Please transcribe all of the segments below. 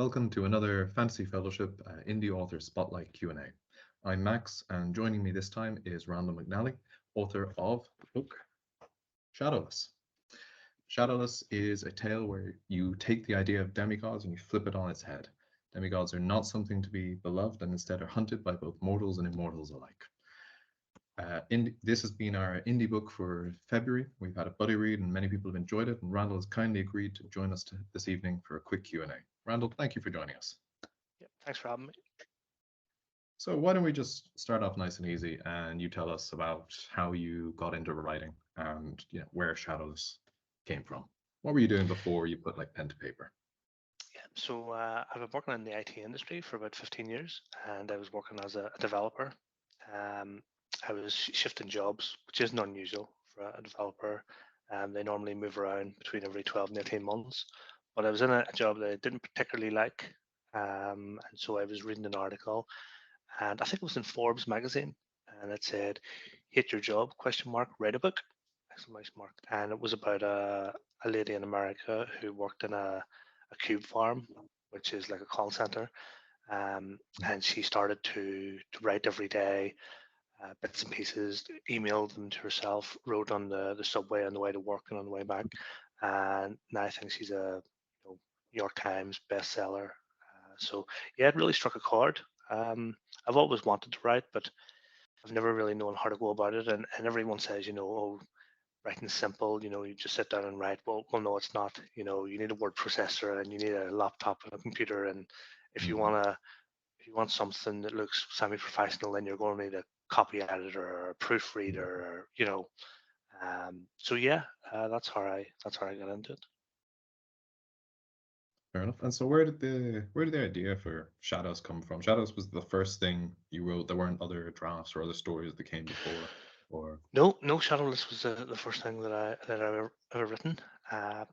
welcome to another Fantasy Fellowship Indie Author Spotlight Q&A. I'm Max, and joining me this time is Randall McNally, author of the book Shadowless. Shadowless is a tale where you take the idea of demigods and you flip it on its head. Demigods are not something to be beloved and instead are hunted by both mortals and immortals alike. This has been our indie book for February. We've had a buddy read and many people have enjoyed it, and Randall has kindly agreed to join us this evening for a quick Q&A. Randall, thank you for joining us. Yeah, thanks for having me. So why don't we just start off nice and easy, and you tell us about how you got into writing and where Shadowless came from. What were you doing before you put like pen to paper? Yeah, so I've been working in the IT industry for about 15 years, and I was working as a developer. Um, I was shifting jobs, which isn't unusual for a developer. They normally move around between every 12 and 18 months. But I was in a job that I didn't particularly like, and so I was reading an article, and I think it was in Forbes magazine, and it said, "Hate your job? Question mark. Write a book." Exclamation mark. And it was about a lady in America who worked in a cube farm, which is like a call center. And she started to write every day, bits and pieces, emailed them to herself, wrote on the subway on the way to work and on the way back. And now I think she's a New York Times bestseller. So yeah, it really struck a chord. I've always wanted to write, but I've never really known how to go about it. And everyone says, oh, writing's simple, you just sit down and write. Well, no, it's not. You need a word processor and you need a laptop and a computer. And if you Mhm. want something that looks semi-professional, then you're going to need a copy editor or a proofreader, Yeah, so yeah, that's how I got into it. fair enough. And so where did the idea for Shadows come from? Shadows was the first thing you wrote. There weren't other drafts or other stories that came before, or No, Shadowless was the first thing that I ever written. Uh,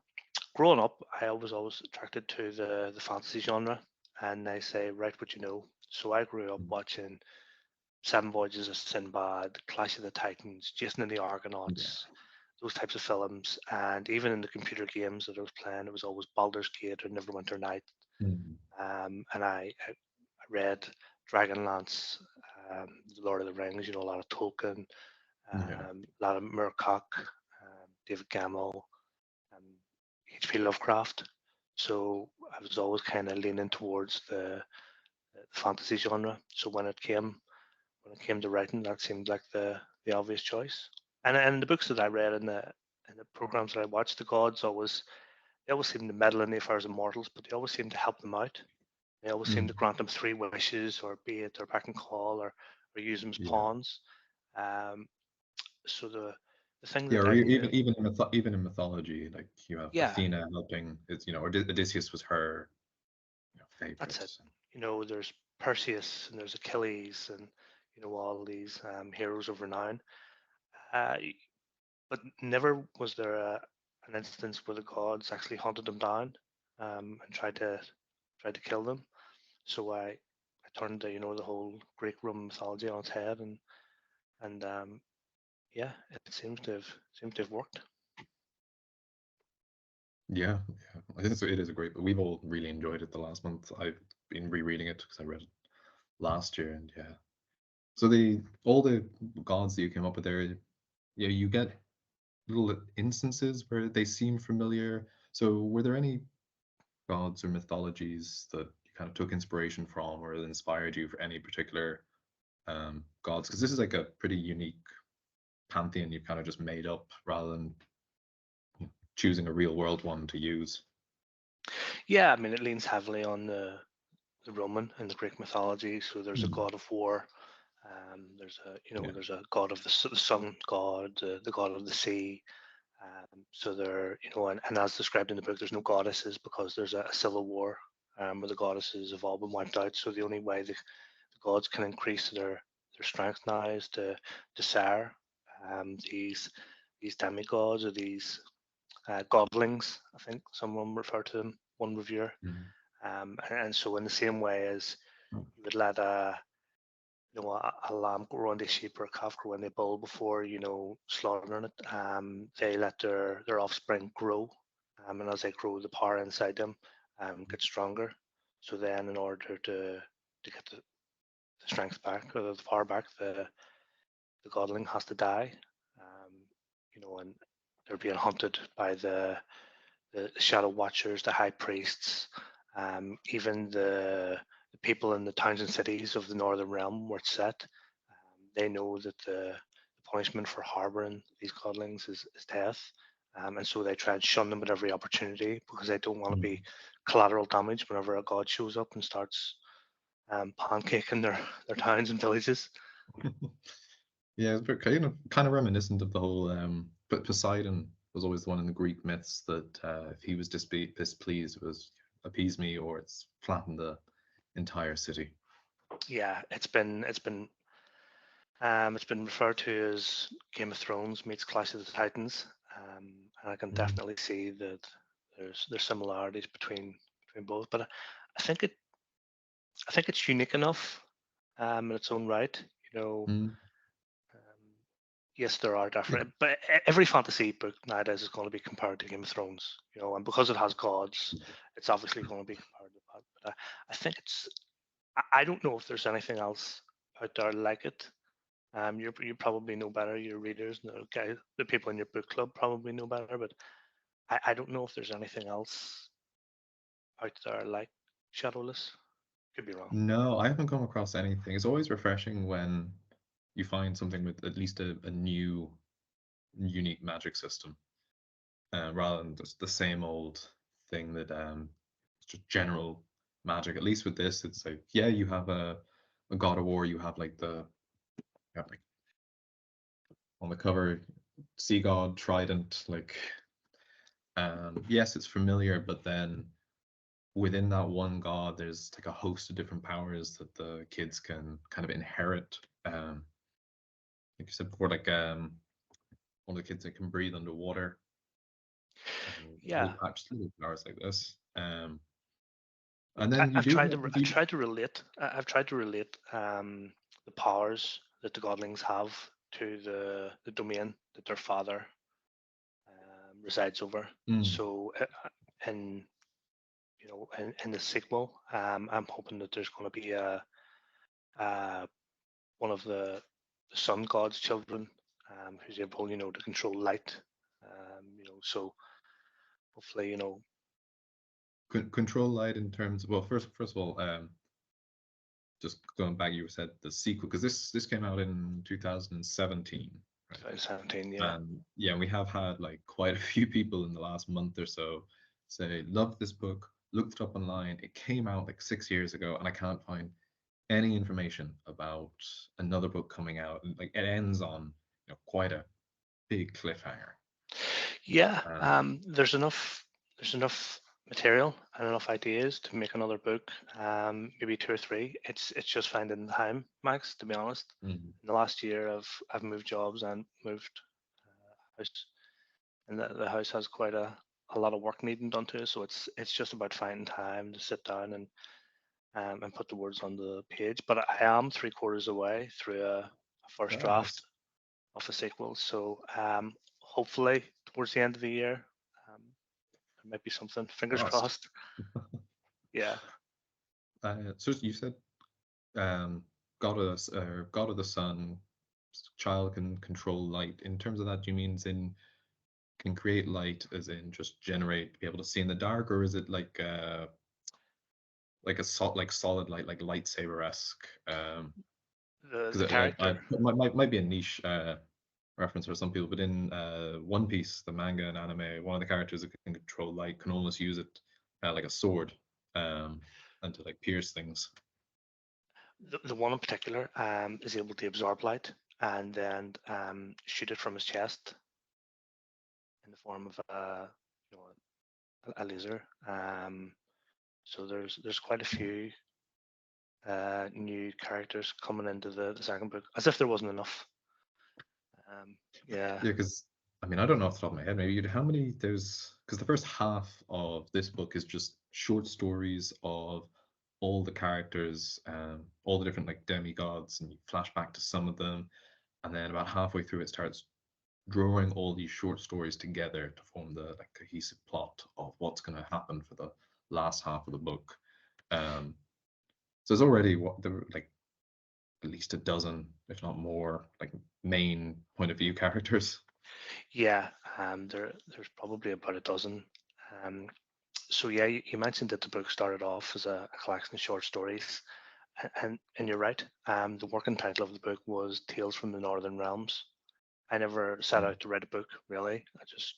Growing up, I was always attracted to the fantasy genre, and they say write what you know. So I grew up Mm. watching Seven Voyages of Sinbad, Clash of the Titans, Jason and the Yeah. Argonauts, those types of films, and even in the computer games that I was playing, it was always Baldur's Gate or Neverwinter Night. Mm. And I read Dragonlance, The Lord of the Rings, a lot of Tolkien, Yeah. a lot of Moorcock, David Gemmell, um, H.P. Lovecraft. So I was always kind of leaning towards the fantasy genre. So when it came to writing, that seemed like the obvious choice. And the books that I read and the programs that I watched, the gods they always seemed to meddle in the affairs of mortals, but they always seemed to help them out. They always seemed Mm. to grant them three wishes, or be it or back and call, or use them as Yeah. pawns. Um, so the thing Yeah, that or I've even in mythology, like you have yeah, Athena helping, it's or Odysseus was her that's favorite. it. There's Perseus and there's Achilles and all these heroes of renown. Uh, but never was there an instance where the gods actually hunted them down, and tried to kill them. So I turned the whole Greek Roman mythology on its head, and yeah, it seems to have worked. Yeah, yeah. I think it is a great. We've all really enjoyed it the last month. I've been rereading it because I read it last year, and yeah. So all the gods that you came up with there, yeah, you get little instances where they seem familiar. So were there any gods or mythologies that you kind of took inspiration from or that inspired you for any particular gods? Because this is like a pretty unique pantheon you've kind of just made up rather than choosing a real world one to use. Yeah, I mean it leans heavily on the Roman and the Greek mythology. So there's a Mm. god of war. There's a Yeah. there's a god of the sun god, the god of the sea. So there, and as described in the book, there's no goddesses because there's a civil war, where the goddesses have all been wiped out. So the only way the gods can increase their strength now is to sire these demigods, or these godlings. I think someone referred to them, one reviewer. Mm. And so in the same way as you would let a lamb grow into sheep or a calf grow into a bull before slaughtering it. They let their offspring grow, and as they grow, the power inside them gets stronger. So then, in order to get the strength back or the power back, the godling has to die. Um, and they're being hunted by the shadow watchers, the high priests, even the people in the towns and cities of the northern realm where it's set. They know that the punishment for harboring these godlings is death. And so they try and shun them at every opportunity because they don't want to be Mm. collateral damage whenever a god shows up and starts pancaking their towns and villages. Yeah, it's kind of reminiscent of the whole. But Poseidon was always the one in the Greek myths that if he was displeased, it was appease me or it's flatten the entire city. Yeah, it's been referred to as Game of Thrones meets Clash of the Titans, and I can Mm. definitely see that there's similarities between both. But I think it's unique enough in its own right. You know, Mm. um, yes, there are Yeah. different, but every fantasy book nowadays is going to be compared to Game of Thrones. And because it has gods, it's obviously going to be compared to that. But I think I don't know if there's anything else out there like it. You probably know better. Your readers, the people in your book club probably know better. But I don't know if there's anything else out there like Shadowless. Could be wrong. No, I haven't come across anything. It's always refreshing when you find something with at least a new, unique magic system, rather than just the same old thing that it's just general magic. At least with this, it's like, yeah, you have a God of War, you have like you have like on the cover, Sea God, Trident, like yes, it's familiar, but then within that one god, there's like a host of different powers that the kids can kind of inherit. Like you said before, like one of the kids that can breathe underwater, little Yeah, patch, little powers like this. And then you I've do tried have to I've tried to relate. I've tried to relate the powers that the godlings have to the domain that their father resides over. mm, So, in in the sequel, I'm hoping that there's going to be a one of the sun god's children who's able, to control light. So hopefully, control light in terms of, well, first of all, just going back, you said the sequel because this came out in 2017, right? 2017, yeah. And yeah, we have had like quite a few people in the last month or so say, love this book, looked it up online. It came out like 6 years ago, and I can't find any information about another book coming out. And like it ends on quite a big cliffhanger. Yeah, Um, there's enough material and enough ideas to make another book, maybe two or three. It's just finding the time, Max. To be honest, mm, in the last year, I've moved jobs and moved house, and the house has quite a lot of work needing done to it. So it's just about finding time to sit down and put the words on the page. But I am three-quarters away through a first very draft nice. of a sequel. So hopefully towards the end of the year, um, there might be something. Fingers Frost. crossed. Yeah. So you said God of the Sun, child can control light. In terms of that, do you mean as in can create light, as in just generate, be able to see in the dark, or is it like like solid light, like lightsaber esque? The Because I character. might be a niche reference for some people, but in One Piece, the manga and anime, one of the characters that can control light can almost use it like a sword, um, and to like pierce things. The one in particular is able to absorb light and then shoot it from his chest in the form of you know, a laser. So there's quite a few new characters coming into the second book, as if there wasn't enough. Yeah, Yeah, because I mean, I don't know off the top of my head. Maybe how many there's because the first half of this book is just short stories of all the characters, all the different like demigods, and you flash back to some of them, and then about halfway through it starts drawing all these short stories together to form the like cohesive plot of what's going to happen for the last half of the book. Um, so it's already what the like at least a dozen, if not more, like main point of view characters. Yeah, there's probably about a dozen. Um, so yeah, you mentioned that the book started off as a collection of short stories, and you're right. The working title of the book was Tales from the Northern Realms. I never set Mm, out to write a book, really. I just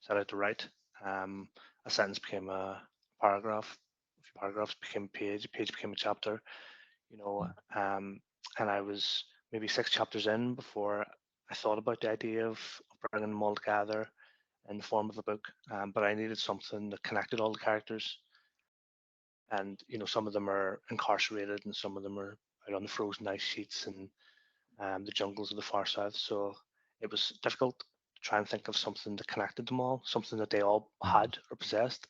set out to write. Um, a sentence became a paragraph, a few paragraphs became a page became a chapter, you know. mm, Um, and I was maybe six chapters in before I thought about the idea of bringing them all together in the form of a book. But I needed something that connected all the characters. And, some of them are incarcerated and some of them are out on the frozen ice sheets and the jungles of the far south. So it was difficult to try and think of something that connected them all, something that they all mm, had or possessed.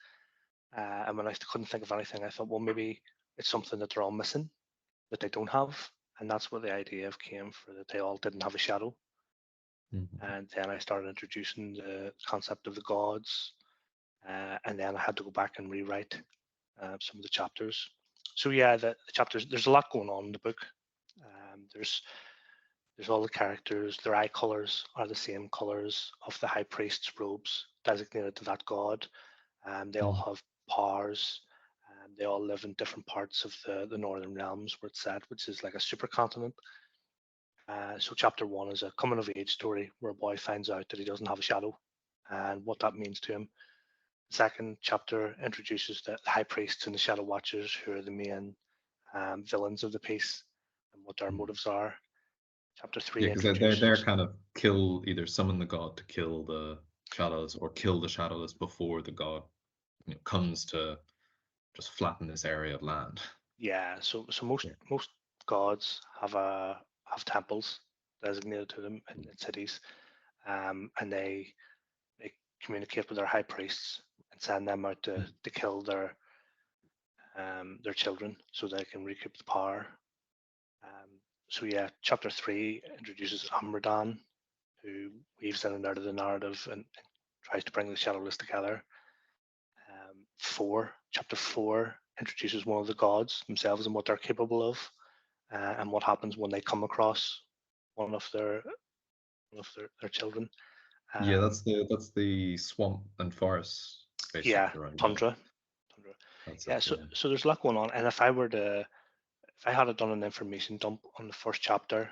And when I couldn't think of anything, I thought, well, maybe it's something that they're all missing that they don't have. And that's where the idea of came for that they all didn't have a shadow. mm. And then I started introducing the concept of the gods. And then I had to go back and rewrite some of the chapters. So yeah, the chapters, there's a lot going on in the book. There's all the characters, their eye colors are the same colors of the high priest's robes designated to that god. They all Mm. have powers. They all live in different parts of the northern realms where it's set, which is like a supercontinent. So chapter one is a coming of age story where a boy finds out that he doesn't have a shadow and what that means to him. The second chapter introduces the high priests and the shadow watchers, who are the main villains of the piece, and what their Mm. motives are. Chapter Yeah, three because they're introduces, kind of either summon the god to kill the Shadowless or kill the Shadowless before the god comes to just flatten this area of land. yeah. So most Yeah. most gods have temples designated to them in cities, and they communicate with their high priests and send them out Mm. to kill their children so they can recoup the power. Um, so yeah, chapter three introduces Amradan, who weaves in and out of the narrative and tries to bring the Shadowless together. Chapter four introduces one of the gods themselves and what they're capable of, and what happens when they come across one of their children. Yeah, Um, that's the swamp and forest based yeah, chapter, right? Yeah, tundra. that's it. Yeah, so Yeah. so there's a lot going on, and if I had done an information dump on the first chapter,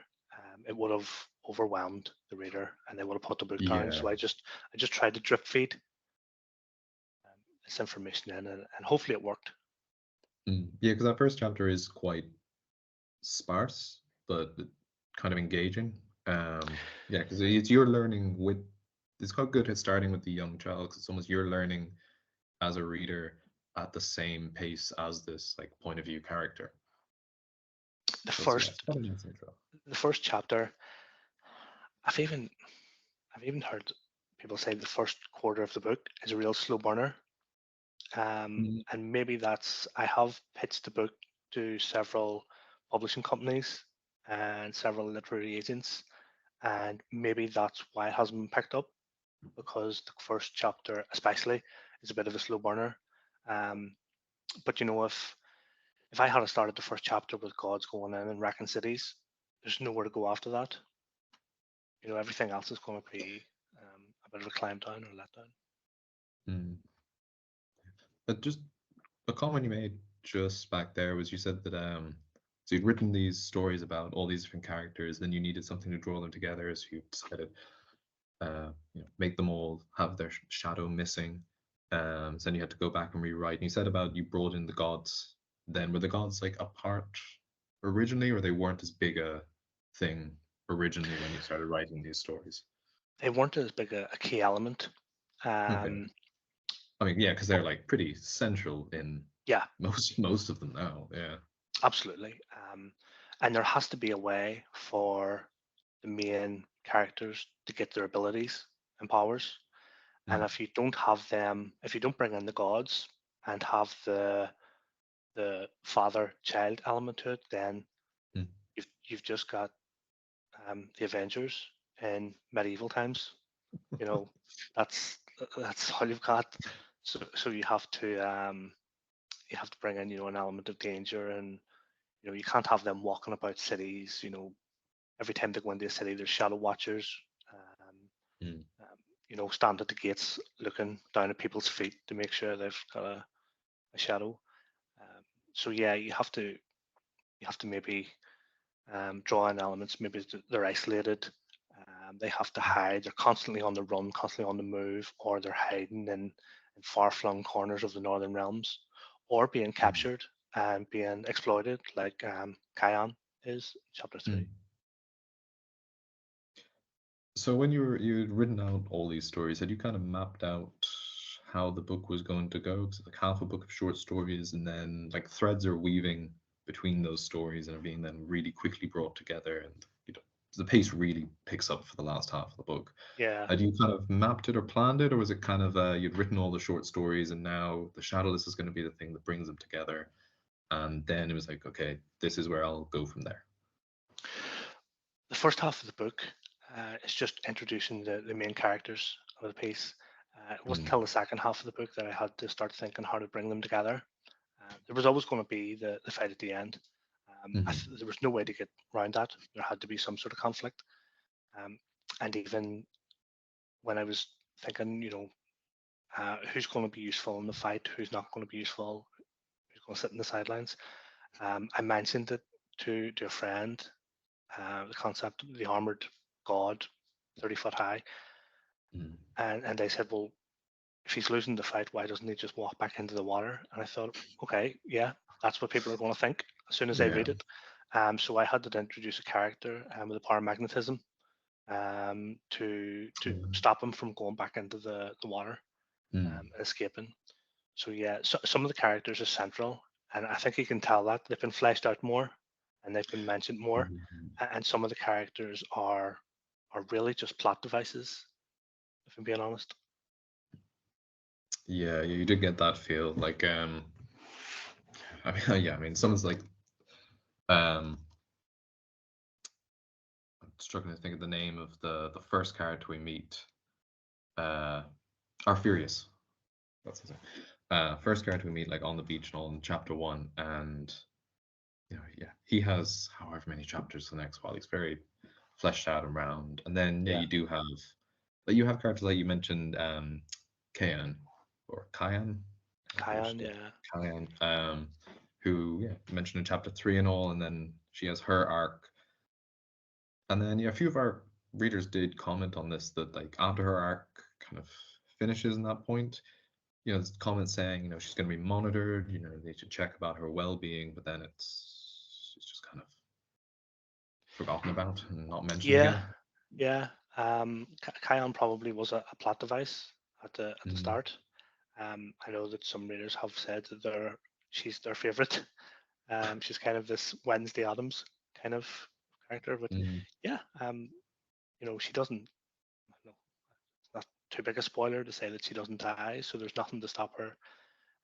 it would have overwhelmed the reader, and they would have put the book down. Yeah. So I just tried to drip feed this information in, and hopefully it worked. Mm. Yeah, because that first chapter is quite sparse, but kind of engaging. Yeah, because it's you're learning with. It's quite good at starting with the young child because it's almost you're learning as a reader at the same pace as this like point of view character. The So it's, yeah, it's first quite a nice intro. the first chapter, I've even I've even heard people say the first quarter of the book is a real slow burner. Mm, And maybe I have pitched the book to several publishing companies and several literary agents, and maybe that's why it hasn't been picked up, because the first chapter, especially, is a bit of a slow burner. Um, but if I had started the first chapter with gods going in and wrecking cities, there's nowhere to go after that. Everything else is going to be a bit of a climb down or let down. mm. But just a comment you made just back there was you said that so you'd written these stories about all these different characters, then you needed something to draw them together, so you decided make them all have their shadow missing. So then you had to go back and rewrite. And you said about you brought in the gods. Then were the gods like a part originally, or they weren't as big a thing originally when you started writing these stories? They weren't as big a key element. Okay. Um, I mean, yeah, because they're like pretty central in yeah, most of them now. Yeah. absolutely. And there has to be a way for the main characters to get their abilities and powers. And Mm, if you don't bring in the gods and have the father-child element to it, then mm. you've just got the Avengers in medieval times. You know, that's all you've got. So you have to you have to bring in, an element of danger, and you can't have them walking about cities. Every time they go into a city, there's shadow watchers. Um, Mm. stand at the gates looking down at people's feet to make sure they've got a shadow. Um, so yeah, you have to maybe draw in elements. Maybe they're isolated. They have to hide. They're constantly on the run, constantly on the move, or they're hiding in far-flung corners of the Northern Realms, or being Mm. captured and being exploited, like Kion is in chapter Mm. 3. So when you'd written out all these stories, had you kind of mapped out how the book was going to go? 'Cause like half a book of short stories, and then like threads are weaving between those stories and are being then really quickly brought together, and the pace really picks up for the last half of the book. Yeah. Had you kind of mapped it or planned it, or was it kind of you'd written all the short stories and now the Shadowless is going to be the thing that brings them together, and then it was like, okay, this is where I'll go from there. The first half of the book is just introducing the main characters of the piece. It wasn't Mm. until the second half of the book that I had to start thinking how to bring them together. There was always going to be the fight at the end. Hmm. There was no way to get around that. There had to be some sort of conflict. Um, and even when I was thinking, who's going to be useful in the fight, who's not going to be useful, who's going to sit in the sidelines, I mentioned it to a friend, the concept of the armored god, 30 foot high, Mm. and they said, well, if he's losing the fight, why doesn't he just walk back into the water? And I thought, okay, yeah, that's what people are going to think as soon as they Yeah. read it. So I had to introduce a character with a power of magnetism to stop him from going back into the water Mm. and escaping. So yeah, so some of the characters are central, and I think you can tell that they've been fleshed out more and they've been mentioned more, Mm. and some of the characters are really just plot devices, if I'm being honest. Yeah, you did get that feel. Like, I mean, yeah, I mean, someone's like, um, I'm struggling to think of the name of the first character we meet. Uh, Arfurius. That's his name. First character we meet, like on the beach and all in chapter one, and yeah, he has however many chapters the next while. He's very fleshed out and round, and then yeah, Yeah, you do have, like, you have characters like you mentioned, Kayan or Kyan. I think Kion, yeah, yeah, Kyan, who yeah mentioned in chapter three and all, and then she has her arc, and then yeah, a few of our readers did comment on this that like after her arc kind of finishes in that point, there's comments saying she's going to be monitored, they should check about her well-being, but then it's just kind of forgotten about and not mentioned yeah, again. yeah. Kion probably was a plot device at the Mm. start. I know that some readers have said that she's their favorite. She's kind of this Wednesday Adams kind of character, but Mm. yeah, she doesn't. No, it's not too big a spoiler to say that she doesn't die, so there's nothing to stop her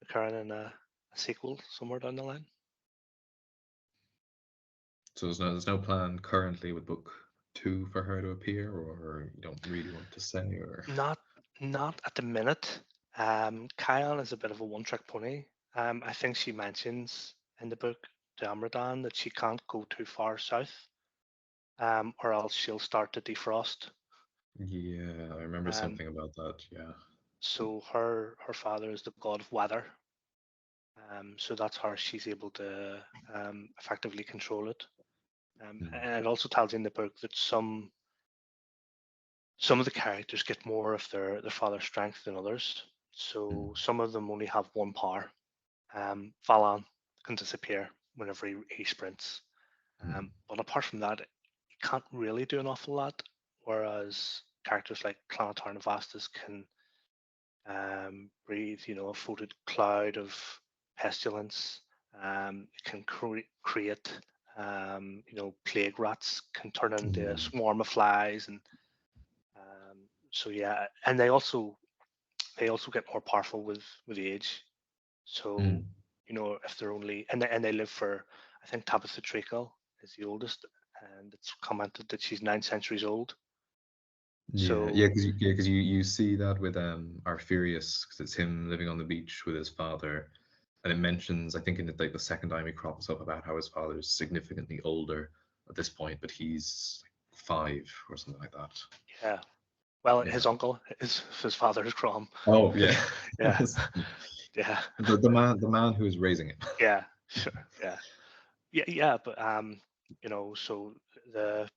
occurring in a sequel somewhere down the line. So there's no plan currently with book two for her to appear, or you don't really want to say, or Not not at the minute. Kion is a bit of a one-trick pony. I think she mentions in the book to Amradan that she can't go too far south, or else she'll start to defrost. yeah, I remember Um, something about that. Yeah. so her father is the god of weather. So that's how she's able to effectively control it. Mm. And it also tells you in the book that some of the characters get more of their father's strength than others. Mm. So some of them only have one power. Valan can disappear whenever he sprints. Mm. But apart from that, he can't really do an awful lot. Whereas characters like Clanatar Vastus can breathe, a foetid cloud of pestilence. It can create, plague rats can turn into a Yeah. swarm of flies, and so yeah, and they also get more powerful with age. So Mm. if they're only and they live for, I think Tabitha Treacle is the oldest, and it's commented that she's 9 centuries old. Yeah, yeah, So because you see that with Arfurius, because it's him living on the beach with his father. and it mentions, I think in like the second time he crops up, about how his father is significantly older at this point, but he's like 5 or something like that. Yeah. Well, Yeah. his uncle, his father is Crom. Oh yeah. Yeah. Yeah. The man who is raising him. Yeah. Sure. Yeah. Yeah. Yeah. But so the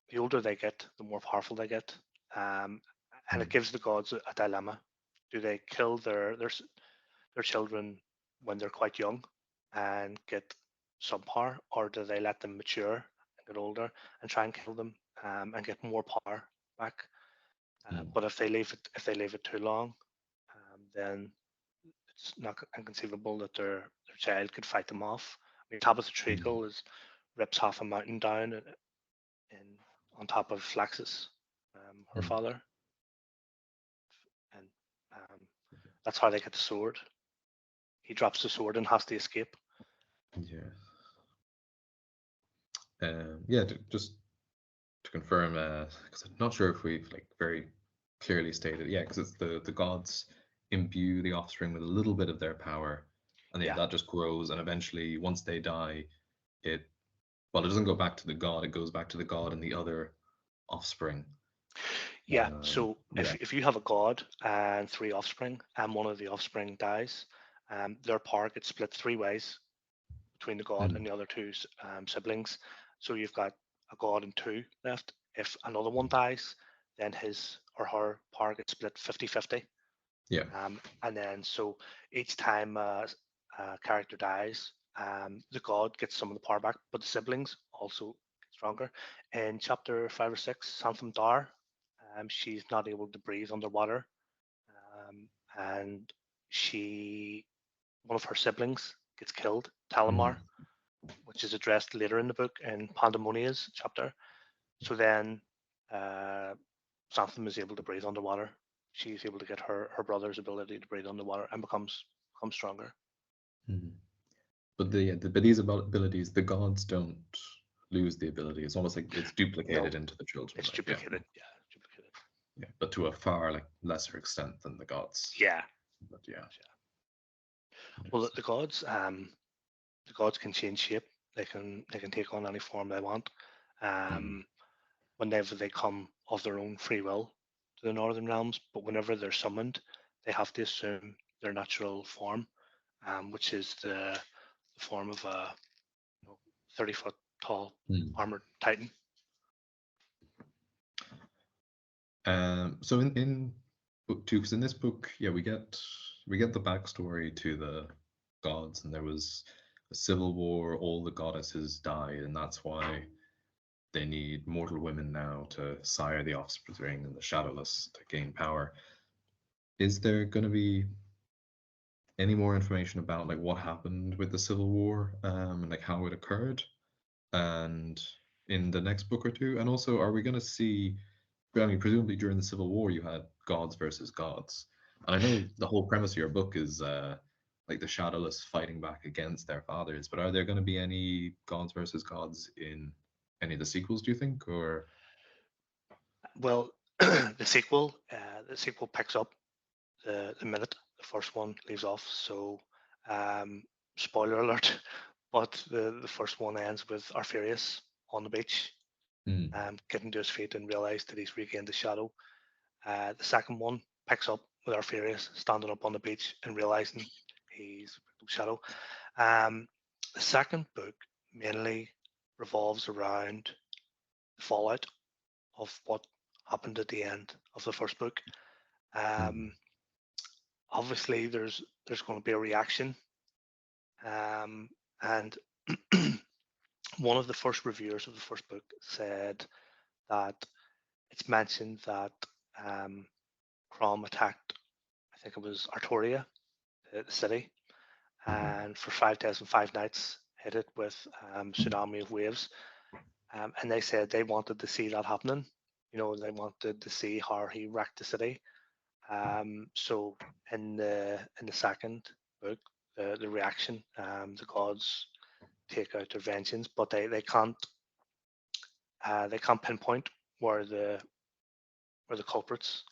the older they get, the more powerful they get, and it Mm, gives the gods a dilemma. Do they kill their children when they're quite young and get some power, or do they let them mature and get older and try and kill them and get more power back? mm, But if they leave it too long, then it's not inconceivable that their child could fight them off. I mean, Tabitha mm, Treacle rips half a mountain down in on top of Flaxus, her mm. father, and um, that's how they get the sword. He drops the sword and has to escape. Yeah. Yeah, just to confirm, because I'm not sure if we've like very clearly stated. Yeah, because it's the gods imbue the offspring with a little bit of their power, and yeah, Yeah, that just grows, and eventually, once they die, it well, it doesn't go back to the god; it goes back to the god and the other offspring. yeah. So Yeah. if you have a god and three offspring, and one of the offspring dies, their power gets split three ways between the god and Mm, the other two siblings. So you've got a god and two left. If another one dies, then his or her power gets split 50-50. yeah. And then so each time a character dies, the god gets some of the power back, but the siblings also get stronger. In chapter 5 or 6, Santham Dar, she's not able to breathe underwater, and she one of her siblings gets killed, Mm, Talamar, which is addressed later in the book in Pandemonia's chapter. So then uh, Santham is able to breathe underwater. She's able to get her brother's ability to breathe underwater and becomes stronger. mm. But but these abilities, the gods don't lose the ability. It's almost like it's No, duplicated into the children. it's Like yeah, duplicated. Yeah, duplicated. yeah, but to a far like lesser extent than the gods. Yeah. But yeah, Well, interesting. the gods can change shape. They can take on any form they want. Mm, Um, whenever they come of their own free will to the Northern Realms, but whenever they're summoned, they have to assume their natural form, which is the form of a 30-foot tall mm. armored titan. So in book 2, because in this book, yeah, we get the backstory to the gods, and there was a civil war. All the goddesses died, and that's why they need mortal women now to sire the offspring and the Shadowless to gain power. Is there going to be any more information about like what happened with the civil war, and like how it occurred, and in the next book or two? And also, are we going to see? I mean, presumably during the civil war, you had gods versus gods, and I know the whole premise of your book is like the Shadowless fighting back against their fathers. But are there going to be any gods versus gods in any of the sequels? Do you think, or? Well, the sequel picks up the minute the first one leaves off. So, um, spoiler alert, but the first one ends with Arthurius on the beach, Hmm. getting to his feet and realize that he's regained the shadow. The second one picks up with Arthurius standing up on the beach and realizing he's shadow. Um, the second book mainly revolves around the fallout of what happened at the end of the first book. Hmm. Um, obviously, there's going to be a reaction, and one of the first reviewers of the first book said that it's mentioned that um, Crom attacked, I think it was Artoria, the city, Hmm. and for 5 days and 5 nights hit it with tsunami of waves. And they said they wanted to see that happening. They wanted to see how he wrecked the city. So in the second book, the reaction, the gods take out their vengeance, but they can't pinpoint where the culprits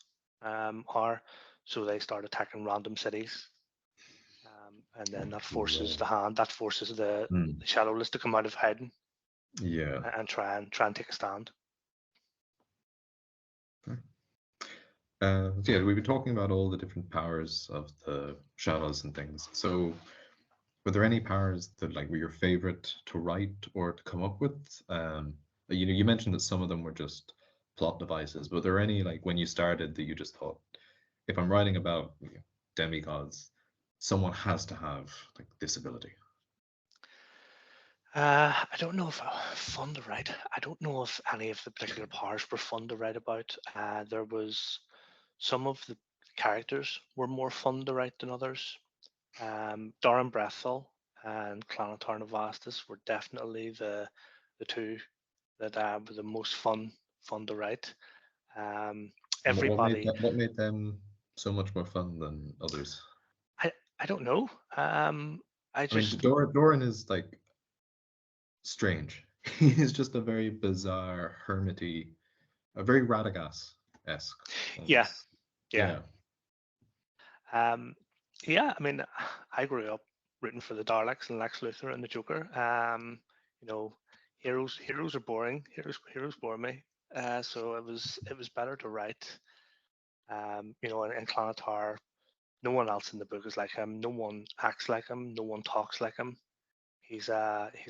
are. So they start attacking random cities. and then that forces Right. the hand, that forces Mm. the Shadowless to come out of hiding Yeah. and try and take a stand. So yeah, we've been talking about all the different powers of the shadows and things. So, were there any powers that like were your favorite to write or to come up with? You mentioned that some of them were just plot devices. Were there any like when you started that you just thought, if I'm writing about demigods, someone has to have like this ability? I don't know if fun to write. I don't know if any of the particular powers were fun to write about. There was some of the characters were more fun to write than others. Doran Brethel and Clanatar Novastus were definitely the two that were the most fun to write. Um, And everybody, what made them so much more fun than others? I don't know. I I mean, just Doran is like strange. He's just a very bizarre, hermity, a very Radagast-esque yeah, almost. yeah. Yeah. Um, yeah, I mean, I grew up rooting for the Daleks and Lex Luthor and the Joker. You know, heroes are boring. Heroes bore me. So it was better to write. In Clanatar, no one else in the book is like him. No one acts like him. No one talks like him. He's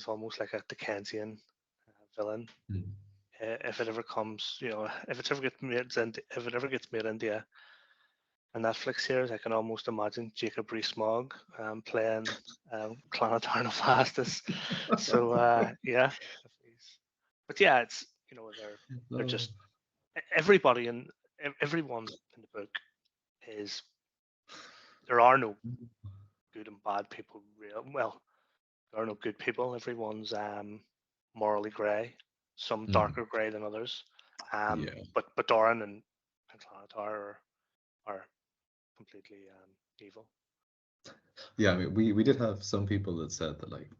almost like a Dickensian villain. Mm. If it ever comes, if it ever gets made into a Netflix series, I can almost imagine Jacob Rees-Mogg playing Clontarn of Astus. So yeah, but yeah, it's they're Oh, just everybody and everyone in the book is there are no good and bad people. Well, there are no good people. Everyone's morally grey, some mm, darker grey than others. yeah. But Doran and Clontarn are completely evil. Yeah, I mean, we did have some people that said that like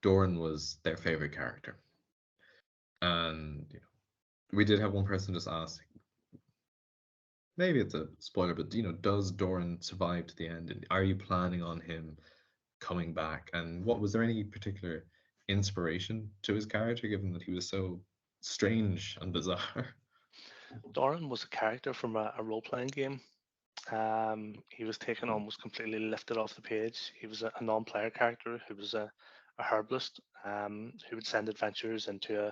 Doran was their favorite character. And we did have one person just ask, maybe it's a spoiler, but does Doran survive to the end? And are you planning on him coming back? And what was there any particular inspiration to his character, given that he was so strange and bizarre? Doran was a character from a role playing game. He was taken almost completely lifted off the page. He was a non player character who was a herbalist who would send adventurers into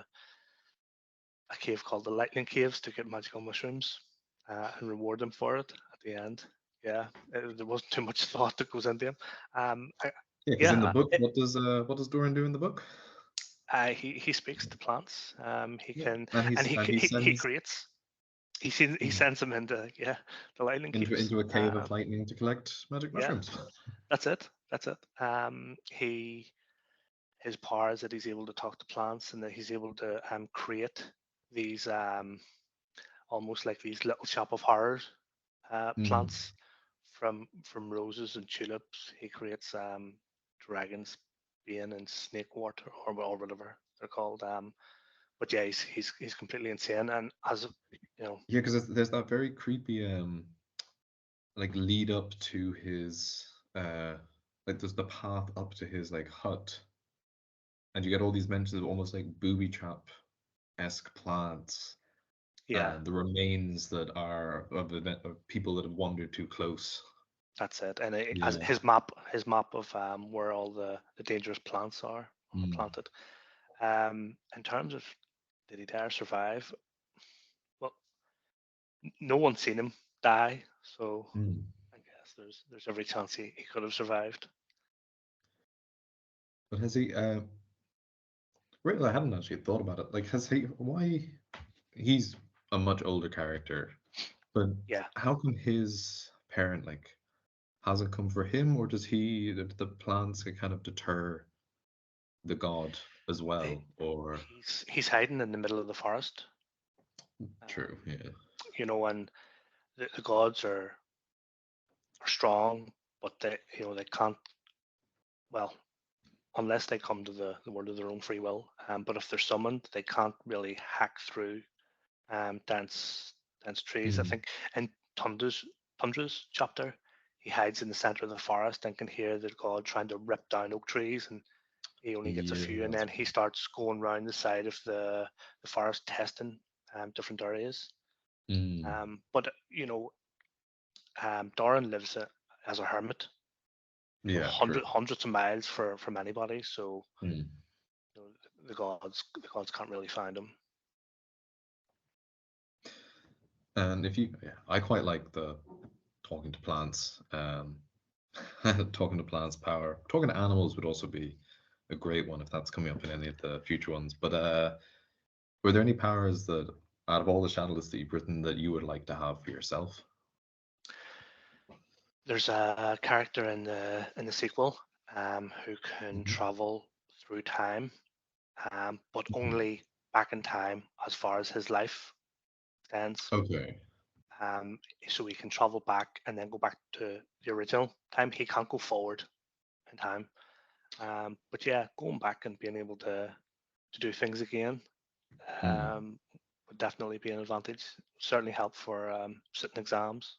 a cave called the Lightning Caves to get magical mushrooms and reward them for it at the end. Yeah, there wasn't too much thought that goes into him. Um, I, Yeah, because in the yeah, book, what does Doran do in the book? he speaks to plants. He Yeah, can and and he he sends creates. He sends them into the lightning caves. into a cave of lightning to collect magic Yeah, mushrooms. that's it. That's it. He his power is that he's able to talk to plants and that he's able to create these almost like these little shop of horrors Mm. plants from roses and tulips. He creates dragons, bane and snake water or whatever they're called. But yeah, he's completely insane. And as you know, Yeah, because there's that very creepy like lead up to his like there's the path up to his like hut, and you get all these mentions of almost like booby trap esque plants yeah, and the remains that are of people that have wandered too close. that's it. And as Yeah. his map of where all the dangerous plants are Mm. planted. In terms of did he dare survive? Well, no one's seen him die, so Mm. I guess there's every chance he could have survived. But has he? Really, I hadn't actually thought about it. Like, has he? Why? He's a much older character, but Yeah, how come his parent like hasn't come for him, or does he? The plans can kind of deter the god as he- well, or he's hiding in the middle of the forest. true? Um, Yeah. and the gods are strong, but they can't. Well, unless they come to the world of their own free will. But if they're summoned, they can't really hack through dense trees. I Mm. think in Tundra's chapter, he hides in the center of the forest and can hear the god trying to rip down oak trees, and he only gets a Yeah, few, and that's then he starts going around the side of the forest testing different areas. mm, But Doran lives as a hermit, yeah, true. hundreds of miles from anybody, so Mm. the gods can't really find him. And if you, yeah, I quite like the talking to plants. Talking to plants power. Talking to animals would also be a great one if that's coming up in any of the future ones. But were there any powers that, out of all the Shadowless that you've written, that you would like to have for yourself? There's a character in the sequel who can Mhm. travel through time, but Mhm. only back in time as far as his life extends. Okay. Um, so he can travel back and then go back to the original time. He can't go forward in time. But yeah, going back and being able to do things again Hmm. would definitely be an advantage. Certainly help for sitting exams.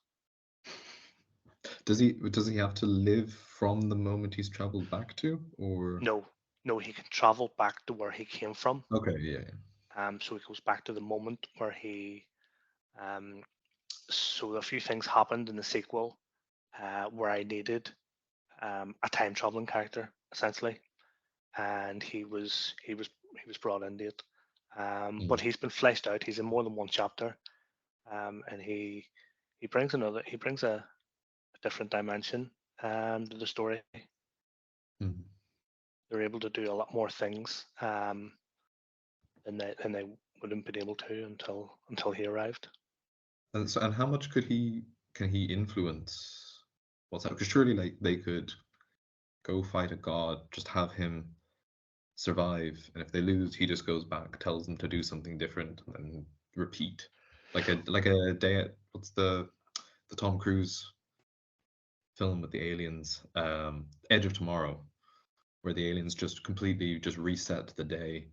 Does he have to live from the moment he's traveled back to, or No, no, he can travel back to where he came from. okay, yeah, yeah. So he goes back to the moment where he. Um, so a few things happened in the sequel where I needed a time traveling character essentially, and he was brought into it. But Mm. he's been fleshed out. He's in more than one chapter, and he brings a different dimension to the story. Mm. They're able to do a lot more things than they would have been able to until he arrived. And how much can he influence what's that? Because surely like they could go fight a god, just have him survive, and if they lose, he just goes back, tells them to do something different, and then repeat. Like a day at what's the Tom Cruise film with the aliens, Edge of Tomorrow, where the aliens just completely just reset the day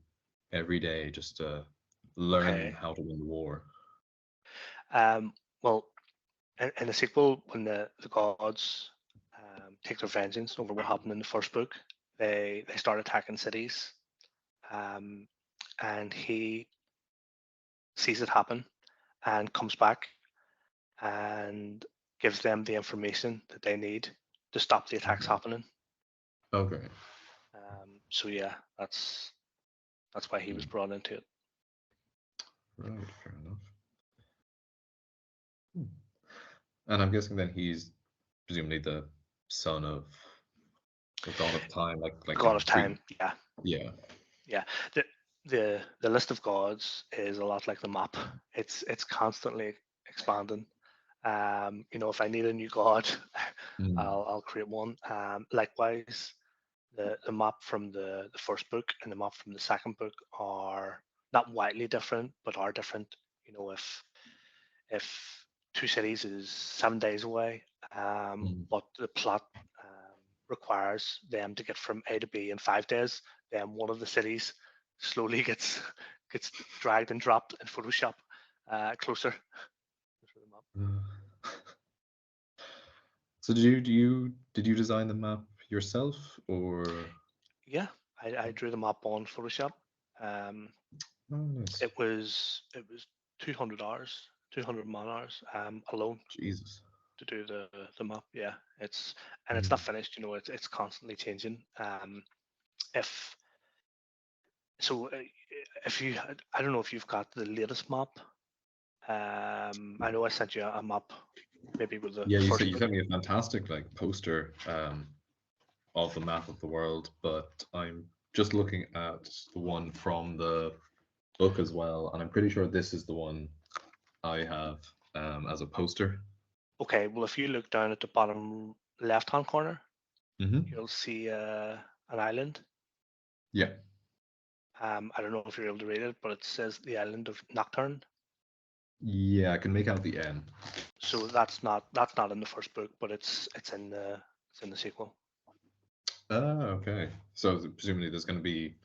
every day just to learn Okay. how to win the war. Well, in the sequel, when the gods take their vengeance over what happened in the first book, they start attacking cities, um, and he sees it happen and comes back and gives them the information that they need to stop the attacks Okay. happening. Okay. So yeah, that's why he was Hmm. brought into it. Right, fair enough. Hmm. And I'm guessing then he's presumably the son of the god of time, The like god kind of of pre. time, yeah, Yeah. yeah. The list of gods is a lot like the map. It's constantly expanding. If I need a new god, Mm. I'll create one. Likewise, the map from the first book and the map from the second book are not widely different, but are different. If two cities is 7 days away, Mm. but the plot requires them to get from A to B in 5 days, then one of the cities slowly gets dragged and dropped in Photoshop closer to the map. Uh, so did you design the map yourself or? Yeah, I drew the map on Photoshop. Um, Oh, nice. it was 200 hours, 200 man hours alone Jesus. to do the map. Yeah, it's Mm. not finished. It's constantly changing. If so, if you, I don't know if you've got the latest map. I know I sent you a map, maybe with the Yeah, you said first you book. sent me a fantastic like poster of the map of the world, but I'm just looking at the one from the book as well, and I'm pretty sure this is the one I have as a poster. Okay, well, if you look down at the bottom left-hand corner, Hmm. you'll see an island. Yeah. I don't know if you're able to read it, but it says the island of Nocturne. Yeah, I can make out the N. So that's not in the first book, but it's in the sequel. Okay. So presumably there's going to be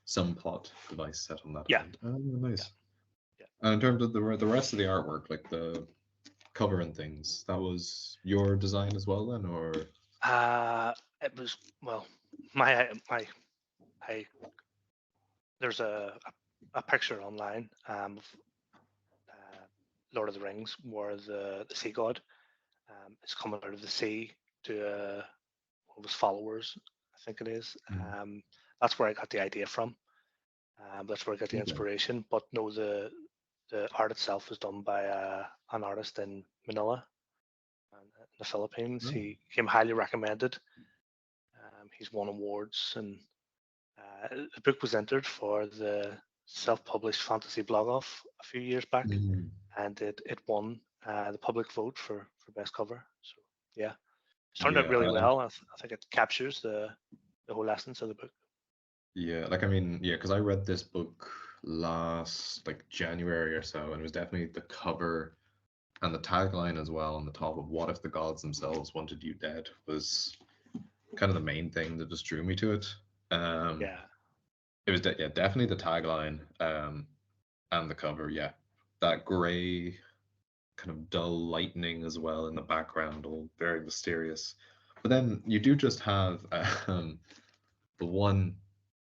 some plot device set on that Yeah, island. Oh, yeah, nice. yeah. And in terms of the rest of the artwork, like cover and things, that was your design as well then, or? It was, well, my I there's a picture online of Lord of the Rings where the sea god is coming out of the sea to one of his followers, I think it is. Mm. That's where I got the idea from. That's where I got the Okay. inspiration. But no, the art itself was done by an artist in Manila, in the Philippines. Oh. He came highly recommended. He's won awards, and the book was entered for the self-published fantasy blog off a few years back, Mm. and it won the public vote for best cover. So yeah, it's turned out Yeah, really well. I think it captures the whole essence of the book. yeah, like I mean, yeah, because I read this book last like January or so, and it was definitely the cover and the tagline as well on the top of "What if the gods themselves wanted you dead" was kind of the main thing that just drew me to it. Um, Yeah, it was yeah, definitely the tagline, and the cover. Yeah, that gray kind of dull lightning as well in the background, all very mysterious. But then you do just have the one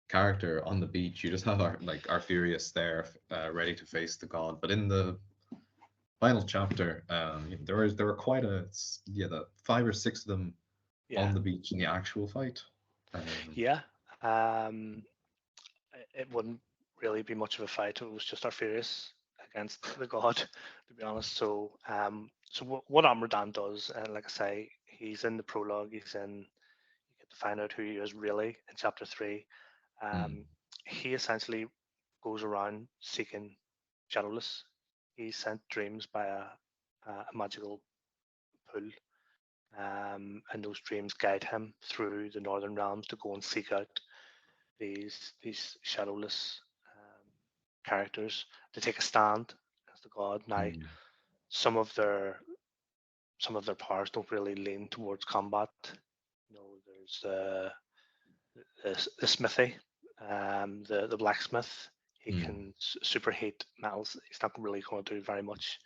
character on the beach. You just have our like Arthurius there, ready to face the god. But in the final chapter, there were quite a yeah, the 5 or 6 of them yeah, on the beach in the actual fight. yeah. Um, it wouldn't really be much of a fight. It was just Arthurius against the god, to be honest. So what Amradan does, and like I say, he's in the prologue. He's in. You get to find out who he is really in chapter 3. Mm, Um, he essentially goes around seeking Shadowless. He's sent dreams by a magical pool, and those dreams guide him through the northern realms to go and seek out these shadowless characters to take a stand as the god. Now, mm, some of their some of their powers don't really lean towards combat. You know, there's the smithy, the blacksmith. He mm, can superheat metals. He's not really going to do very much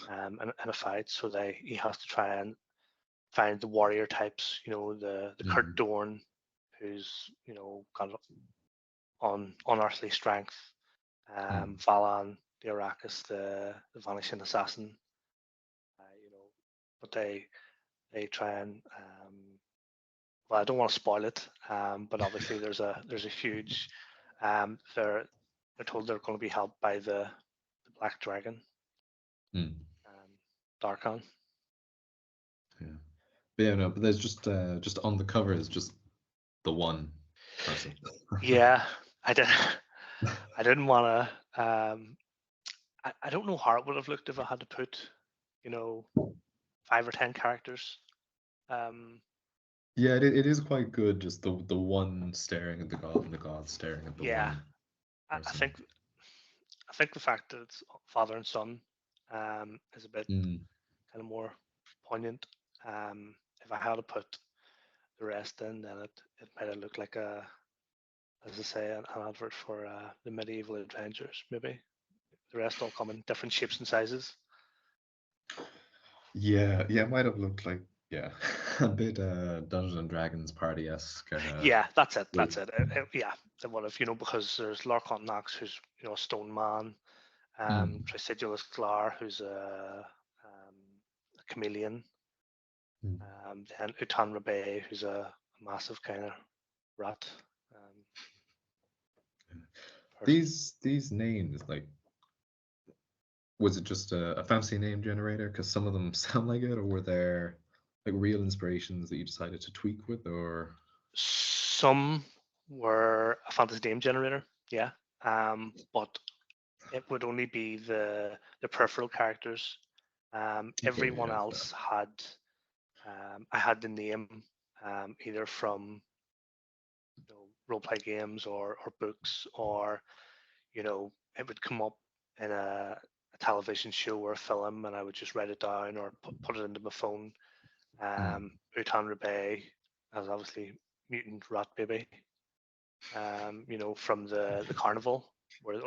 in a fight. So he has to try and find the warrior types. You know, the Kurt mm, Dorn, who's got unearthly strength. mm. Valan, the Arrakis, the Vanishing Assassin. You know, but they try and well, I don't want to spoil it, but obviously there's a huge they're told they're going to be helped by the Black Dragon, Mm. um, Darkon. Yeah. But yeah, no, but there's just on the cover is just the one person. Yeah, I did. I didn't want to. I don't know how it would have looked if I had to put, you know, 5 or 10 characters. Um, Yeah, it is quite good, just the one staring at the god and the god staring at the yeah, one I person. think the fact that it's father and son is a bit Mm, kind of more poignant. If I had to put the rest in, then it might have looked like as I say, an advert for the medieval adventures. Maybe the rest all come in different shapes and sizes. yeah, yeah, it might have looked like yeah, a bit Dungeons and Dragons party-esque. Yeah, that's it. With That's it. Yeah, the one of because there's Larkon Knox, who's a stone man. mm, Tricidulus Glar, who's a chameleon. mm. Then Utan Rabe, who's a massive kind of rat person. These names, like, was it just a fancy name generator? Because some of them sound like it, or were there like real inspirations that you decided to tweak with, or? Some were a fantasy name generator, yeah, but it would only be the peripheral characters. Okay, Everyone yeah, fair. else had I had the name either from role play games or books, or it would come up in a television show or a film, and I would just write it down or put it into my phone. Mm, Utan Rabe as obviously mutant rat baby. From the carnival where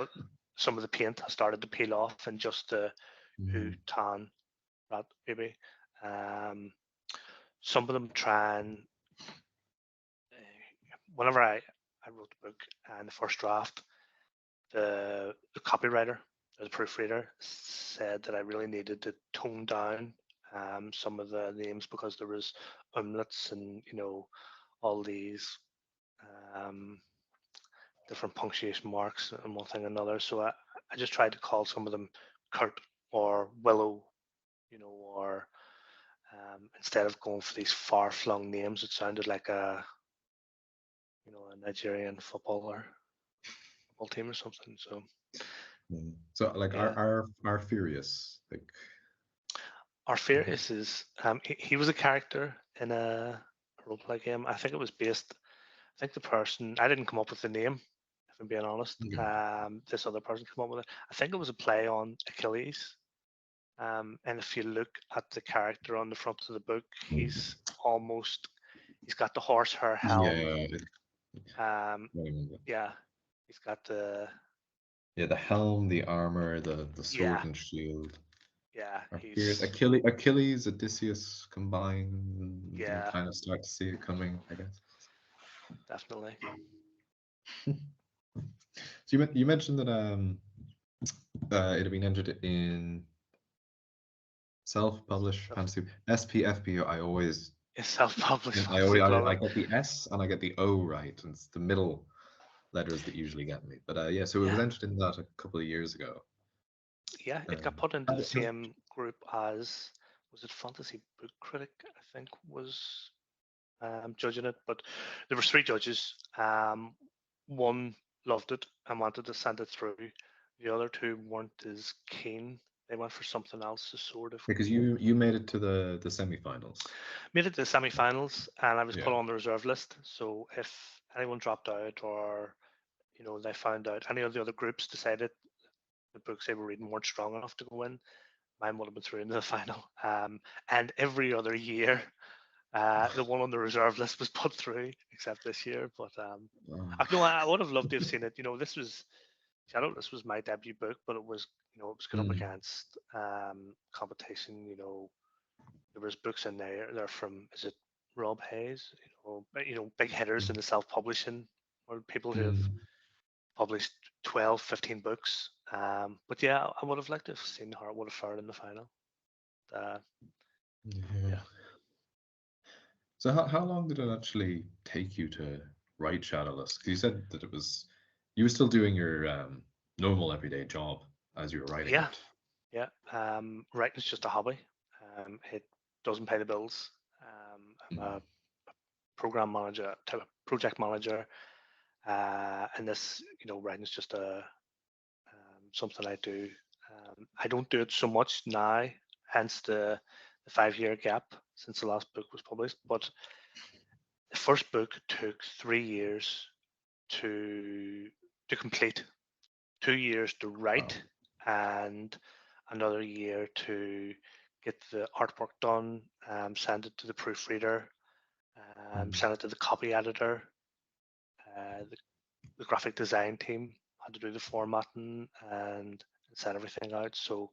some of the paint has started to peel off, and just the mm, Utan that maybe. Um, some of them try and whenever I wrote the book and the first draft, the copywriter or the proofreader said that I really needed to tone down some of the names because there was umlauts and all these um, different punctuation marks and one thing and another. So I just tried to call some of them Kurt or Willow, or instead of going for these far-flung names, it sounded like a Nigerian football team or something. So So like yeah, our Furious, like Arfurius is he was a character in a roleplay game. I think it was based. I think the person I didn't come up with the name, if I'm being honest. okay. This other person came up with it. I think it was a play on Achilles. And if you look at the character on the front of the book, he's almost he's got the horsehair helm. Yeah, Um, I remember. yeah, he's got the Yeah, the helm, the armor, the yeah sword and shield. yeah Our Furious he's Achilles, Odysseus combined. You yeah kind of start to see it coming, I guess. definitely. So you mentioned that it had been entered in self-published fantasy SPFP. It's self-published I fantasy always I brother. get the S and I get the O right, and it's the middle letters that usually get me. But yeah, so it was Yeah, entered in that a couple of years ago. yeah. It got Um, put into has the it, has, same group as was it Fantasy Book Critic? I think was judging it, but there were three judges. One loved it and wanted to send it through. The other two weren't as keen. They went for something else to sort of because you made it to the semifinals. made it to the semi-finals, and I was Yeah. put on the reserve list. So if anyone dropped out, or they found out any of the other groups decided the books they were reading weren't strong enough to go in, mine would have been through into the final. And every other year, the one on the reserve list was put through, except this year. But Oh. no, I would have loved to have seen it. This was Shadowless was my debut book, but it was going up Mm, against competition. There was books in there from is it Rob Hayes? Big hitters in the self-publishing, or people who have mm, published 12, 15 books. But yeah, I would have liked to have seen how it would have fared in the final. Uh, yeah. yeah. So how long did it actually take you to write Shadowless? Because you said that you were still doing your normal everyday job as you were writing Yeah, it. yeah. Writing's just a hobby. It doesn't pay the bills. I'm a Mm, program manager, type of project manager, and this, writing's just a something I do. I don't do it so much now, hence the 5 year gap since the last book was published. But the first book took 3 years to to complete, 2 years to wow. write, and another year to get the artwork done, send it to the proofreader, Mm, send it to the copy editor, the graphic design team had to do the formatting and send everything out. So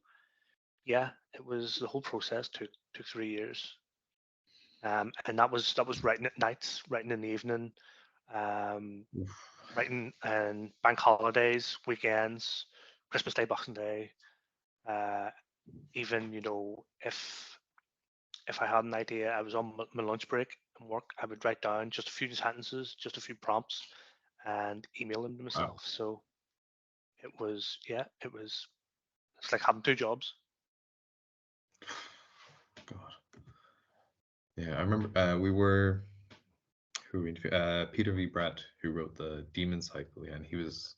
yeah, it was the whole process took 3 years, and that was writing at nights, writing in the evening, um, oof. writing and bank holidays, weekends, Christmas Day, Boxing Day. Uh, even if I had an idea, I was on my lunch break and work, I would write down just a few sentences, just a few prompts, and email them to Wow. myself. So it's like having two jobs. God. Yeah, I remember we were who we interviewed, Peter V. Brett, who wrote the Demon Cycle, yeah, and he was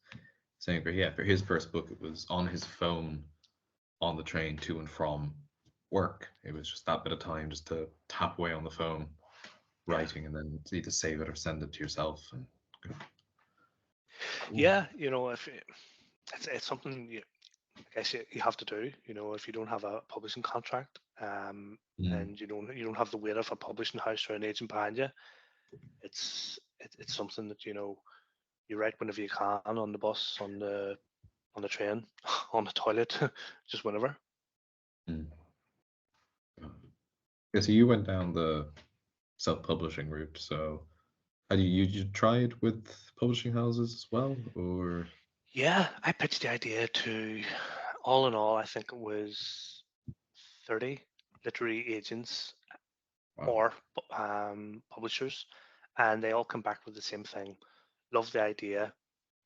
saying for his first book, it was on his phone on the train to and from work. It was just that bit of time just to tap away on the phone, Yeah, writing, and then either save it or send it to yourself. And cool. yeah. If it's something I guess you have to do. If you don't have a publishing contract, Mm, and you don't have the weight of a publishing house or an agent behind you, it's something that you write whenever you can, on the bus, on the train, on the toilet, just whenever. mm. Yeah, so you went down the self-publishing route. So, had you tried with publishing houses as well, or Yeah, I pitched the idea to, all in all, I think it was 30 literary agents wow? or publishers, and they all come back with the same thing. Love the idea,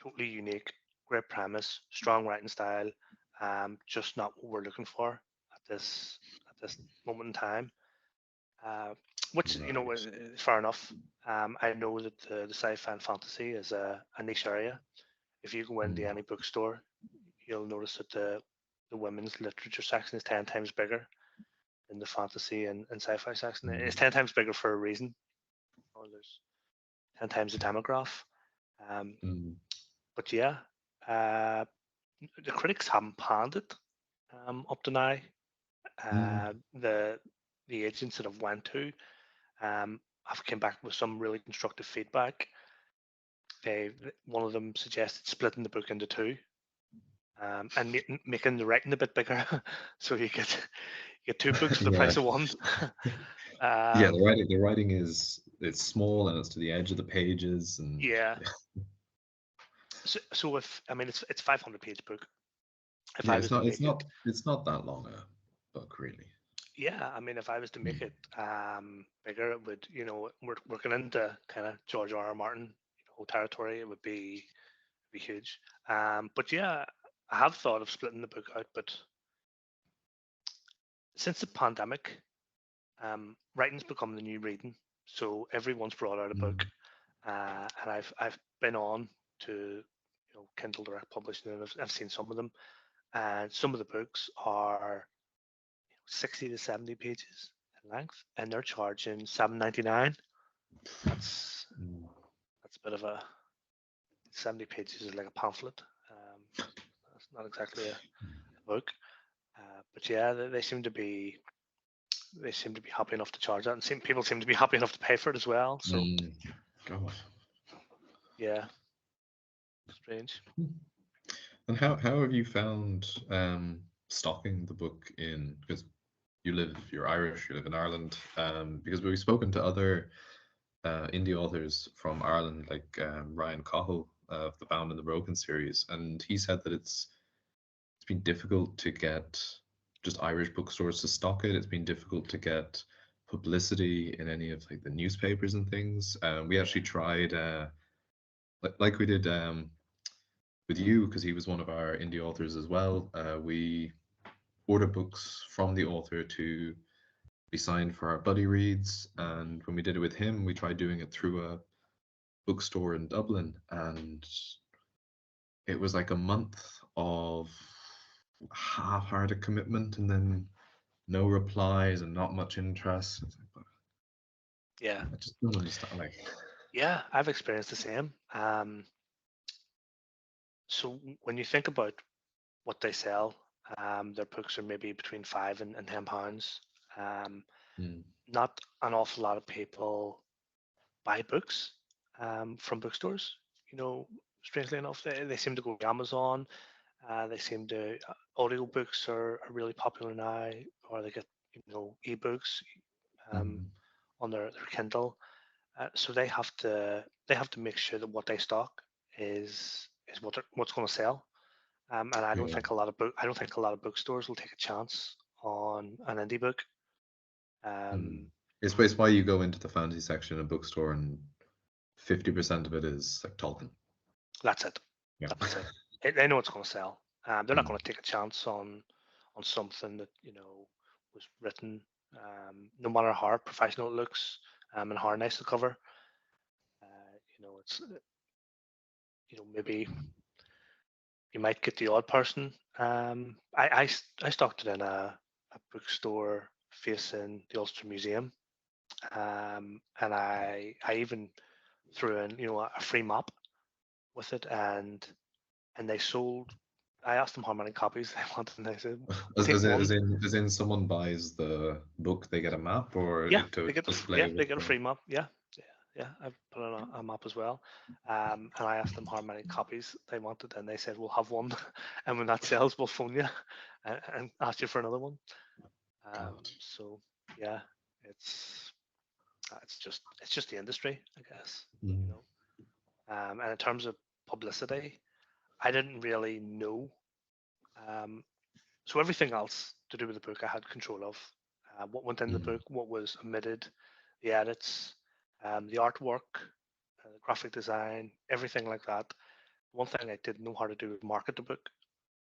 totally unique, great premise, strong writing style, just not what we're looking for at this moment in time. Uh, which Right. is fair enough. I know that the sci-fi and fantasy is a niche area. If you go into Mm, any bookstore, you'll notice that the women's literature section is 10 times bigger than the fantasy and sci-fi section. It's mm, 10 times bigger for a reason. There's 10 times the demograph. Um, mm, but yeah, uh, the critics haven't panned it up to now. mm. The agents that I've went to have come back with some really constructive feedback. They One of them suggested splitting the book into two, and making the writing a bit bigger, so you get two books for the Yeah, price of one. yeah. um, The writing is it's small and it's to the edge of the pages, and yeah. So if I mean it's 500-page book. If yeah, I it's was to not it's make it, not it's not that long a book, really. yeah, I mean if I was to make Mm, it bigger, it would we're working into kind of George R. R. Martin territory. It would be huge. But yeah, I have thought of splitting the book out, but since the pandemic, writing's become the new reading. So everyone's brought out a book, mm, and I've been on to Kindle Direct Publishing, and I've seen some of them, and some of the books are 60 to 70 pages in length, and they're charging 7.99. That's mm. that's a bit of a 70 pages is like a pamphlet. Um, that's not exactly a book, but yeah, they seem to be happy enough to charge that, and people seem to be happy enough to pay for it as well. So Mm. God. yeah, strange. And how have you found stocking the book in, because you're Irish, you live in Ireland, because we've spoken to other indie authors from Ireland, like Ryan Coho of the Bound and the Broken series, and he said that it's been difficult to get just Irish bookstores to stock it. It's been difficult to get publicity in any of like the newspapers and things. We Yeah, actually tried, like we did with you, because he was one of our indie authors as well. We ordered books from the author to be signed for our buddy reads, and when we did it with him, we tried doing it through a bookstore in Dublin, and it was like a month of half-hearted commitment, and then no replies and not much interest. It's like, but yeah, I just don't understand. Like, yeah. I've experienced the same. So when you think about what they sell, their books are maybe between £5 and £10. Um, mm, Not an awful lot of people buy books from bookstores. You know, strangely enough, they seem to go to Amazon. They seem to audiobooks are really popular now, or they get ebooks um, mm, on their Kindle. So they have to make sure that what they stock is what's going to sell. And yeah, I don't think a lot of bookstores will take a chance on an indie book. mm. Um, It's why you go into the fantasy section of a bookstore and 50% of it is like Tolkien. that's it. Yeah. That's it. They know it's going to sell. They're not Mm, going to take a chance on something that was written, no matter how professional it looks, and how nice the cover. It's maybe you might get the odd person. I stocked it in a bookstore facing the Ulster Museum, and I even threw in a free map with it, and they sold. I asked them how many copies they wanted, and they said, As, "Take as, in, one." as in someone buys the book, they get a map or Yeah, it to they get display they with get a the. free map. Yeah, yeah, yeah. I put on a map as well, and I asked them how many copies they wanted, and they said, "We'll have one, and when that sells, we'll phone you and ask you for another one." God. So yeah, It's just the industry, I guess. You Mm. know. And in terms of publicity, I didn't really know. Um, so everything else to do with the book, I had control of. What went in the Mm. book, what was omitted, the edits, the artwork, the graphic design, everything like that. One thing I didn't know how to do was market the book.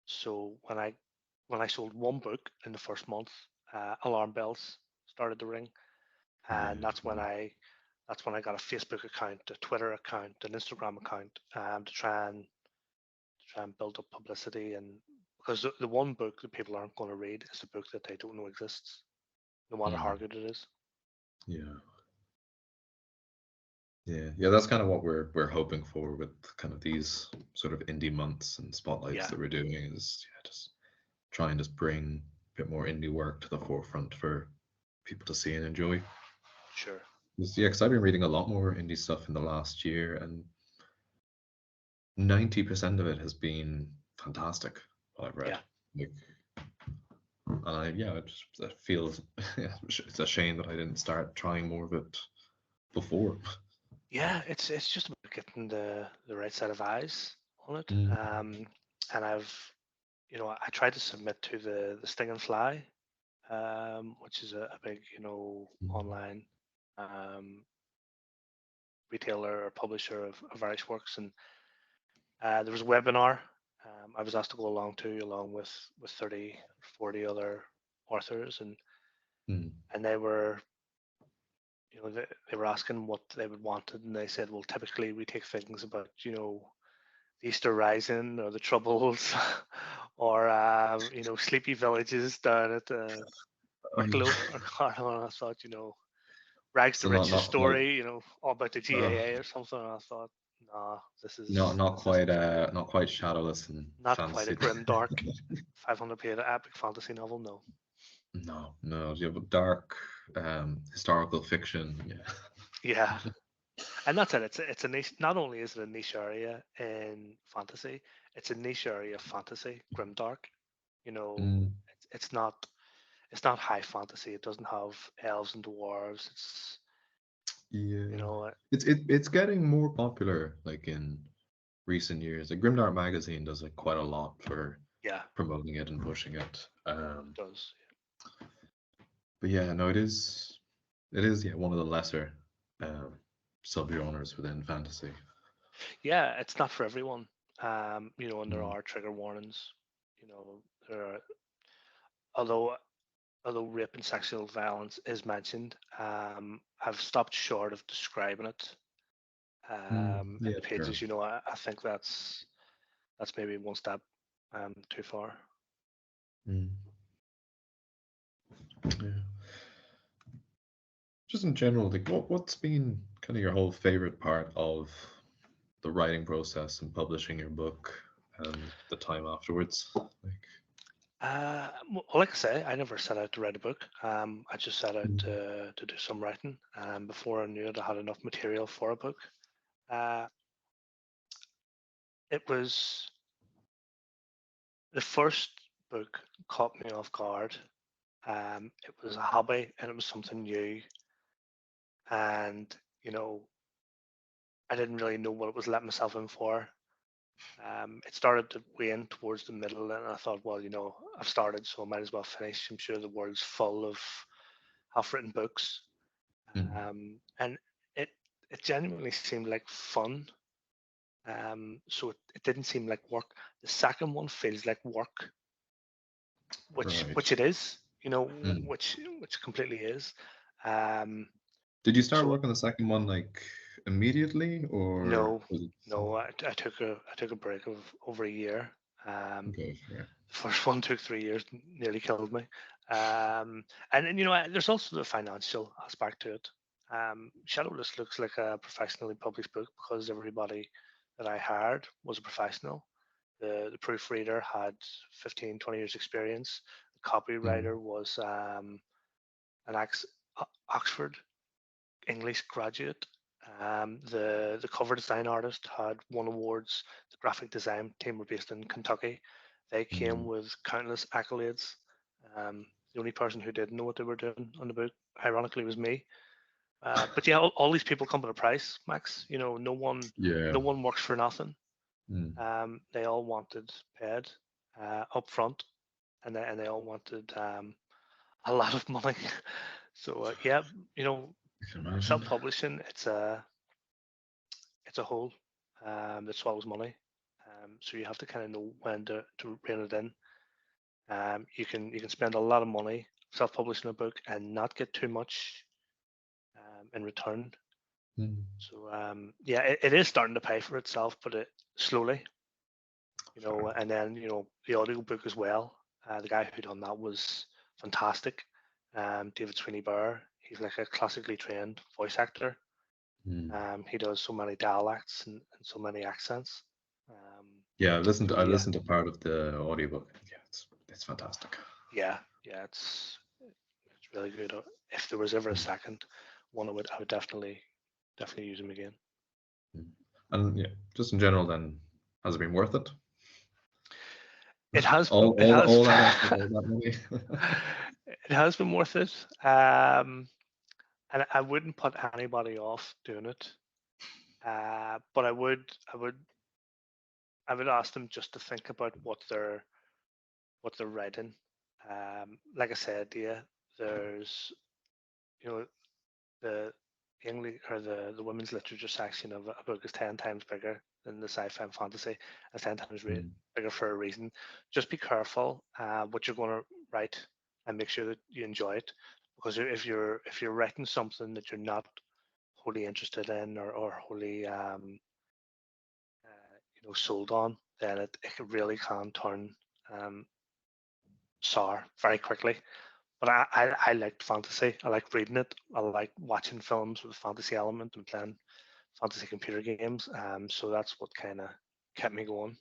So when I sold one book in the first month, alarm bells started to ring, and Yeah. that's when I got a Facebook account, a Twitter account, an Instagram account, to try and build up publicity. And because the one book that people aren't going to read is a book that they don't know exists, no matter how Mm. good it is. Yeah. Yeah. Yeah. That's kind of what we're hoping for with kind of these sort of indie months and spotlights Yeah, that we're doing is yeah, just try and just bring a bit more indie work to the forefront for people to see and enjoy. sure. Yeah, because I've been reading a lot more indie stuff in the last year, and 90% of it has been fantastic. What I've read, Yeah, like, and it feels yeah, it's a shame that I didn't start trying more of it before. yeah. It's just about getting the right set of eyes on it. Mm, And I tried to submit to the Sting and Fly, which is a big, mm, online um, retailer or publisher of Irish works, and there was a webinar. I was asked to go along to, along with 30, 40 other authors, mm. and they were asking what they would want, and they said, well, typically we take things about, the Easter Rising or the Troubles, or sleepy villages down at Wicklow, or I thought, rags to So not riches not quite story, all about the uh, GAA or something. And I thought, nah, this not is not this quite isn't for me. not quite shadowless and Not quite a fantasy. grim, dark 500 page epic fantasy novel. No. No, you have a dark historical fiction. Yeah. Yeah, and that's it. It's a niche. Not only is it a niche area in fantasy, it's a niche area of fantasy, grim dark. You know, Mm, it's not high fantasy. It doesn't have elves and dwarves. It's you yeah. know, It's getting more popular like in recent years. Like Grimdark magazine does like quite a lot for yeah, promoting it and pushing it. it does. But yeah, no, it is yeah one of the lesser um subgenres within fantasy. Yeah, it's not for everyone. And there Mm, are trigger warnings. There are, although although rape and sexual violence is mentioned, I've stopped short of describing it in yeah, the sure. pages. I think that's maybe one step too far. Mm, yeah. Just in general, like what's been kind of your whole favorite part of the writing process and publishing your book and the time afterwards? Like, Well, like I say, I never set out to write a book. I just set out mm, to do some writing. Before I knew it, I had enough material for a book. Uh, it was the first book caught me off guard. It was a hobby and it was something new, and I didn't really know what it was letting myself in for. It started to wane towards the middle, and I thought, well, I've started, so I might as well finish. I'm sure the world's full of half-written books, mm, and it it genuinely seemed like fun. So it didn't seem like work. The second one feels like work, right. which it is, Mm. which completely is. Um, Did you start so work on the second one like immediately, or no, was it no, I took a break of over a year. Um, okay? Fair. the first one took 3 years, nearly killed me. And there's also the financial aspect to it. Shadowless looks like a professionally published book because everybody that I hired was a professional. The proofreader had 15, 20 years experience. The Mm, copywriter was an Oxford English graduate. The cover design artist had won awards. The graphic design team were based in Kentucky. They came mm, with countless accolades. Um, The only person who didn't know what they were doing on the book, ironically, was me. But yeah, all these people come at a price, Max. Yeah. No one works for nothing. Mm. They all wanted paid up front, and they all wanted a lot of money. So yeah, I can imagine. self-publishing, it's a hole that swallows money. So you have to kind of know when to rein it in. You can spend a lot of money self-publishing a book and not get too much in return. Mm. So yeah, it is starting to pay for itself, but it slowly, Fair. and then the audiobook as well. The guy who done that was fantastic. David Sweeney Burr. He's like a classically trained voice actor. Mm. He does so many dialects and so many accents. Um, Yeah, so I yeah, listened to part of the audiobook. Yeah, it's fantastic. yeah, it's really good. If there was ever a second one, I would definitely use him again. Mm. And yeah, just in general, then, has it been worth it? It has, it has, All that effort, all that money. it has been worth it. And I wouldn't put anybody off doing it. But I would ask them just to think about what they're writing. Like I said, yeah, there's you know the English or the women's literature section of a book is 10 times bigger than the sci-fi and fantasy, and 10 times Mm. bigger for a reason. Just be careful what you're going to write, and make sure that you enjoy it. Because if you're writing something that you're not wholly interested in, or wholly sold on, then it really can turn um, sour very quickly. But I liked fantasy. I like reading it. I like watching films with fantasy element and playing fantasy computer games. So that's what kind of kept me going.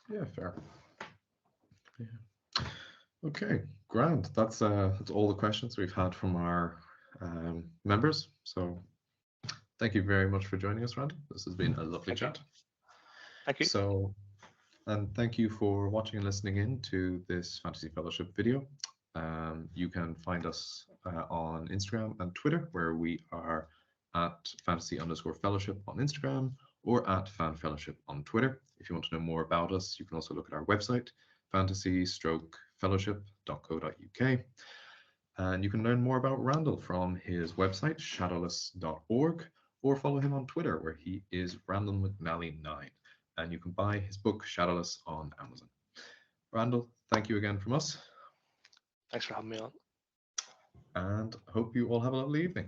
Yeah, fair. Yeah. Okay, grand. That's all the questions we've had from our members. So thank you very much for joining us, Randall. This has been a lovely Thank you. chat. Thank you. So, and thank you for watching and listening in to this Fantasy Fellowship video. You can find us on Instagram and Twitter, where we are at fantasy_fellowship on Instagram, or at fanfellowship on Twitter. If you want to know more about us, you can also look at our website, fantasy-fellowship.co.uk. And you can learn more about Randall from his website, shadowless.org, or follow him on Twitter, where he is Randall McNally9. And you can buy his book, Shadowless, on Amazon. Randall, thank you again from us. Thanks for having me on. And hope you all have a lovely evening.